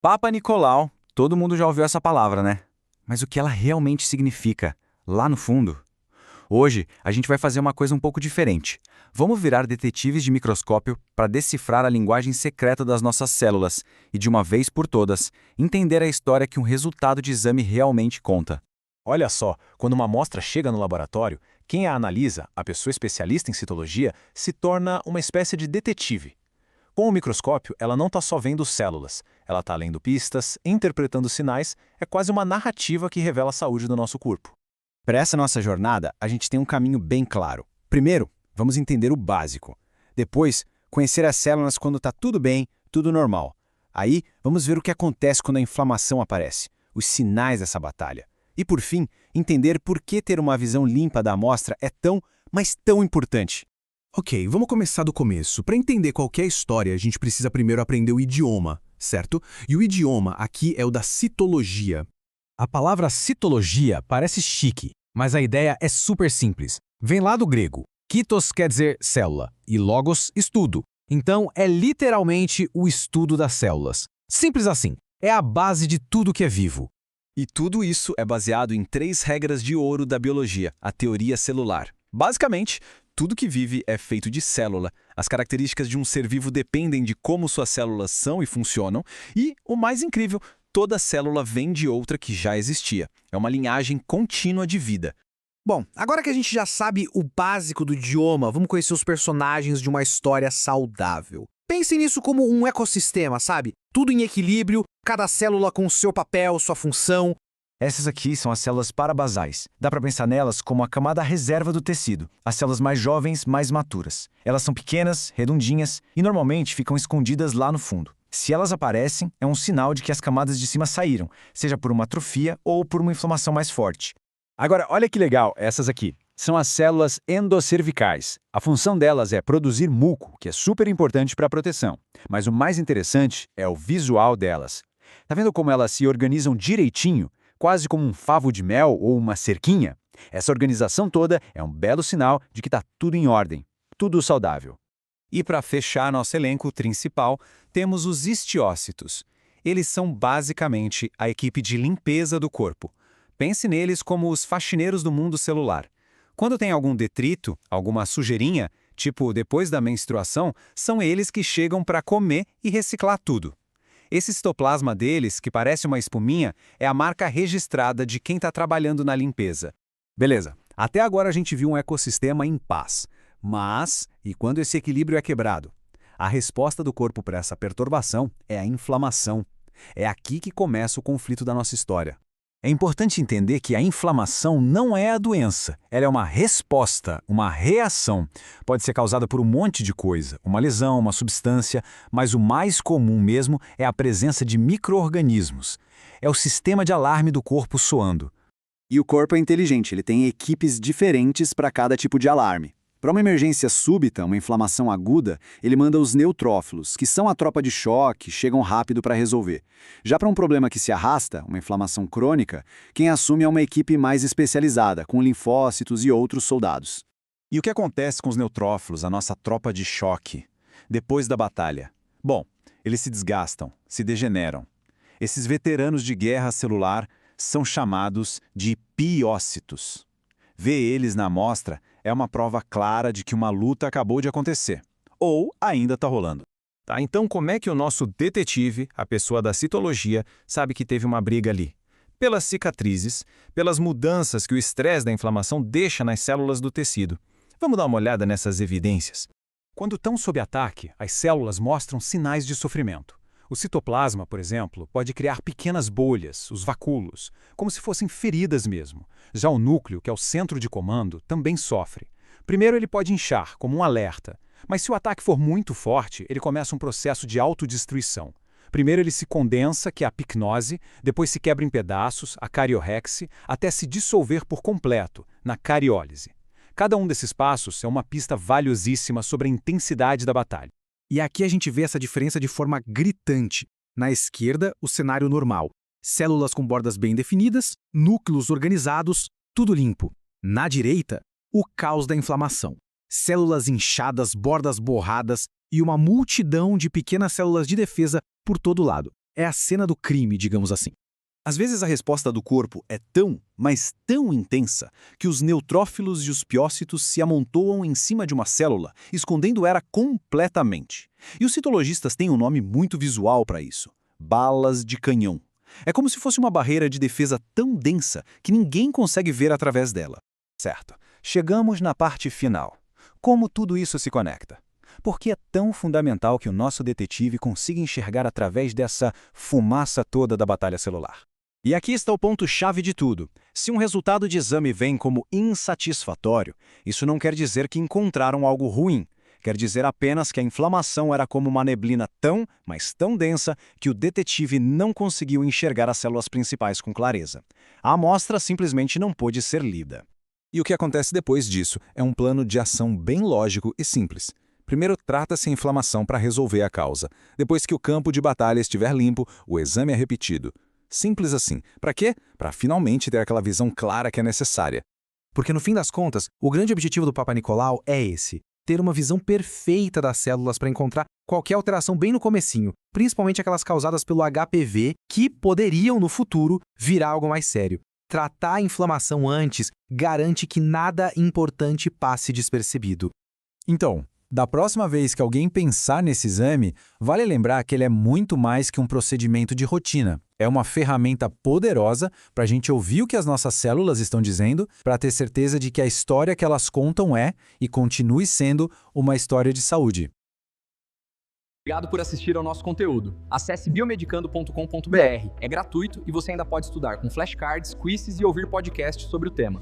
Papa Nicolau, todo mundo já ouviu essa palavra, né? Mas o que ela realmente significa, lá no fundo? Hoje, a gente vai fazer uma coisa um pouco diferente. Vamos virar detetives de microscópio para decifrar a linguagem secreta das nossas células e, de uma vez por todas, entender a história que um resultado de exame realmente conta. Olha só, quando uma amostra chega no laboratório, quem a analisa, a pessoa especialista em citologia, se torna uma espécie de detetive. Com o microscópio, ela não está só vendo células, ela está lendo pistas, interpretando sinais, é quase uma narrativa que revela a saúde do nosso corpo. Para essa nossa jornada, a gente tem um caminho bem claro. Primeiro, vamos entender o básico. Depois, conhecer as células quando está tudo bem, tudo normal. Aí, vamos ver o que acontece quando a inflamação aparece, os sinais dessa batalha. E, por fim, entender por que ter uma visão limpa da amostra é tão, mas tão importante. Ok, vamos começar do começo. Para entender qualquer história, a gente precisa primeiro aprender o idioma, certo? E o idioma aqui é o da citologia. A palavra citologia parece chique, mas a ideia é super simples. Vem lá do grego. Kitos quer dizer célula e logos, estudo. Então, é literalmente o estudo das células. Simples assim. É a base de tudo que é vivo. E tudo isso é baseado em 3 regras de ouro da biologia, a teoria celular. Basicamente, tudo que vive é feito de célula. As características de um ser vivo dependem de como suas células são e funcionam. E, o mais incrível, toda célula vem de outra que já existia. É uma linhagem contínua de vida. Bom, agora que a gente já sabe o básico do idioma, vamos conhecer os personagens de uma história saudável. Pensem nisso como um ecossistema, sabe? Tudo em equilíbrio, cada célula com seu papel, sua função. Essas aqui são as células parabasais. Dá para pensar nelas como a camada reserva do tecido, as células mais jovens, mais maturas. Elas são pequenas, redondinhas e normalmente ficam escondidas lá no fundo. Se elas aparecem, é um sinal de que as camadas de cima saíram, seja por uma atrofia ou por uma inflamação mais forte. Agora, olha que legal, essas aqui. São as células endocervicais. A função delas é produzir muco, que é super importante para a proteção. Mas o mais interessante é o visual delas. Tá vendo como elas se organizam direitinho, quase como um favo de mel ou uma cerquinha? Essa organização toda é um belo sinal de que está tudo em ordem, tudo saudável. E para fechar nosso elenco principal, temos os histiócitos. Eles são basicamente a equipe de limpeza do corpo. Pense neles como os faxineiros do mundo celular. Quando tem algum detrito, alguma sujeirinha, tipo depois da menstruação, são eles que chegam para comer e reciclar tudo. Esse citoplasma deles, que parece uma espuminha, é a marca registrada de quem está trabalhando na limpeza. Beleza, até agora a gente viu um ecossistema em paz. Mas, e quando esse equilíbrio é quebrado? A resposta do corpo para essa perturbação é a inflamação. É aqui que começa o conflito da nossa história. É importante entender que a inflamação não é a doença, ela é uma resposta, uma reação. Pode ser causada por um monte de coisa, uma lesão, uma substância, mas o mais comum mesmo é a presença de micro-organismos. É o sistema de alarme do corpo soando. E o corpo é inteligente, ele tem equipes diferentes para cada tipo de alarme. Para uma emergência súbita, uma inflamação aguda, ele manda os neutrófilos, que são a tropa de choque, chegam rápido para resolver. Já para um problema que se arrasta, uma inflamação crônica, quem assume é uma equipe mais especializada, com linfócitos e outros soldados. E o que acontece com os neutrófilos, a nossa tropa de choque, depois da batalha? Bom, eles se desgastam, se degeneram. Esses veteranos de guerra celular são chamados de piócitos. Ver eles na amostra é uma prova clara de que uma luta acabou de acontecer, ou ainda está rolando. Tá, então como é que o nosso detetive, a pessoa da citologia, sabe que teve uma briga ali? Pelas cicatrizes, pelas mudanças que o estresse da inflamação deixa nas células do tecido. Vamos dar uma olhada nessas evidências. Quando estão sob ataque, as células mostram sinais de sofrimento. O citoplasma, por exemplo, pode criar pequenas bolhas, os vacúolos, como se fossem feridas mesmo. Já o núcleo, que é o centro de comando, também sofre. Primeiro ele pode inchar, como um alerta. Mas se o ataque for muito forte, ele começa um processo de autodestruição. Primeiro ele se condensa, que é a picnose, depois se quebra em pedaços, a cariorrexe, até se dissolver por completo, na cariólise. Cada um desses passos é uma pista valiosíssima sobre a intensidade da batalha. E aqui a gente vê essa diferença de forma gritante. Na esquerda, o cenário normal. Células com bordas bem definidas, núcleos organizados, tudo limpo. Na direita, o caos da inflamação. Células inchadas, bordas borradas e uma multidão de pequenas células de defesa por todo lado. É a cena do crime, digamos assim. Às vezes a resposta do corpo é tão, mas tão intensa, que os neutrófilos e os piócitos se amontoam em cima de uma célula, escondendo ela completamente. E os citologistas têm um nome muito visual para isso: balas de canhão. É como se fosse uma barreira de defesa tão densa que ninguém consegue ver através dela. Certo. Chegamos na parte final. Como tudo isso se conecta? Por que é tão fundamental que o nosso detetive consiga enxergar através dessa fumaça toda da batalha celular? E aqui está o ponto-chave de tudo. Se um resultado de exame vem como insatisfatório, isso não quer dizer que encontraram algo ruim. Quer dizer apenas que a inflamação era como uma neblina tão, mas tão densa, que o detetive não conseguiu enxergar as células principais com clareza. A amostra simplesmente não pôde ser lida. E o que acontece depois disso é um plano de ação bem lógico e simples. Primeiro, trata-se a inflamação para resolver a causa. Depois que o campo de batalha estiver limpo, o exame é repetido. Simples assim. Para quê? Para finalmente ter aquela visão clara que é necessária. Porque no fim das contas, o grande objetivo do Papa Nicolau é esse: ter uma visão perfeita das células para encontrar qualquer alteração bem no comecinho, principalmente aquelas causadas pelo HPV, que poderiam, no futuro, virar algo mais sério. Tratar a inflamação antes garante que nada importante passe despercebido. Então, da próxima vez que alguém pensar nesse exame, vale lembrar que ele é muito mais que um procedimento de rotina. É uma ferramenta poderosa para a gente ouvir o que as nossas células estão dizendo, para ter certeza de que a história que elas contam é e continue sendo uma história de saúde. Obrigado por assistir ao nosso conteúdo. Acesse biomedicando.com.br. É gratuito e você ainda pode estudar com flashcards, quizzes e ouvir podcasts sobre o tema.